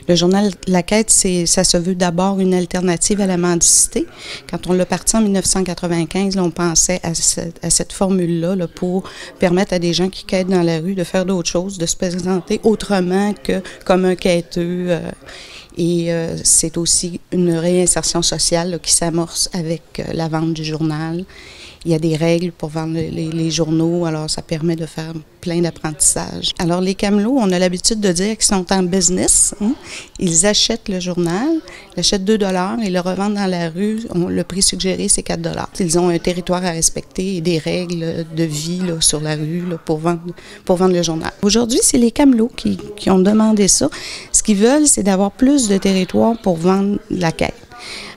Le journal La Quête, ça se veut d'abord une alternative à la mendicité. Quand on l'a parti en 1995, là, on pensait à cette formule-là là, pour permettre à des gens qui quêtent dans la rue de faire d'autres choses, de se présenter autrement que comme un quêteux. C'est aussi une réinsertion sociale là, qui s'amorce avec la vente du journal. Il y a des règles pour vendre les journaux, alors ça permet de faire plein d'apprentissages. Alors les camelots, on a l'habitude de dire qu'ils sont en business. Hein? Ils achètent le journal, ils achètent 2 $ et le revendent dans la rue. Le prix suggéré, c'est 4 $. Ils ont un territoire à respecter et des règles de vie là, sur la rue là, pour vendre le journal. Aujourd'hui, c'est les camelots qui ont demandé ça. Ce qu'ils veulent, c'est d'avoir plus de territoire pour vendre la quête.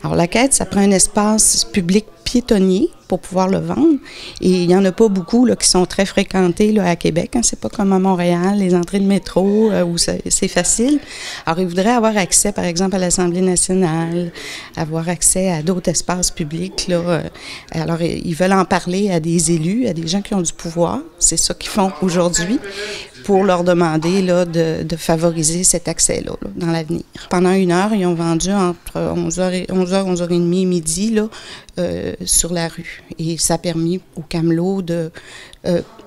Alors la quête, ça prend un espace public piétonnier pour pouvoir le vendre. Et il n'y en a pas beaucoup là, qui sont très fréquentés là, à Québec. Hein. C'est pas comme à Montréal, les entrées de métro où c'est facile. Alors, ils voudraient avoir accès, par exemple, à l'Assemblée nationale, avoir accès à d'autres espaces publics. Là. Alors, ils veulent en parler à des élus, à des gens qui ont du pouvoir. C'est ça qu'ils font aujourd'hui pour leur demander là, de favoriser cet accès-là là, dans l'avenir. Pendant 1 heure, ils ont vendu entre 11h, 11h30 et midi là, sur la rue. Et ça a permis aux camelots,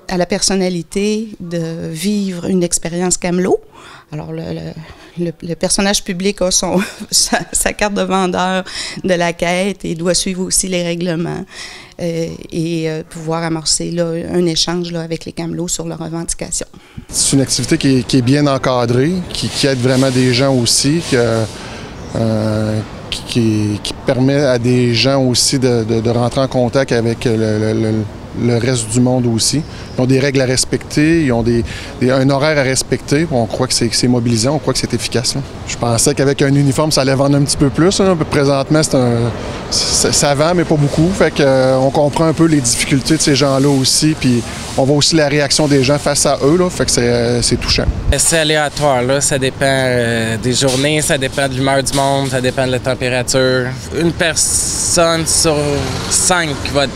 à la personnalité, de vivre une expérience camelot. Alors, le personnage public a sa carte de vendeur de la quête et doit suivre aussi les règlements et pouvoir amorcer là, un échange là, avec les camelots sur leurs revendications. C'est une activité qui est bien encadrée, qui aide vraiment des gens aussi, qui permet à des gens aussi de rentrer en contact avec le reste du monde aussi. Ils ont des règles à respecter, ils ont un horaire à respecter. On croit que c'est mobilisant, on croit que c'est efficace. Là. Je pensais qu'avec un uniforme, ça allait vendre un petit peu plus. Là. Présentement, ça vend, mais pas beaucoup. Fait qu'on comprend un peu les difficultés de ces gens-là aussi. Puis on voit aussi la réaction des gens face à eux. Là. Fait que c'est touchant. C'est aléatoire. Là. Ça dépend des journées, ça dépend de l'humeur du monde, ça dépend de la température. Une personne sur 5 va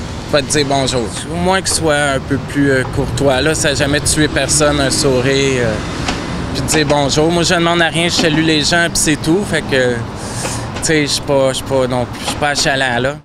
te dire bonjour. Au moins qu'il soit un peu plus courtois. Là, ça n'a jamais tué personne, un sourire, puis de dire bonjour. Moi, je ne demande à rien, je salue les gens, puis c'est tout. Fait que, tu sais, je suis pas achalant, là.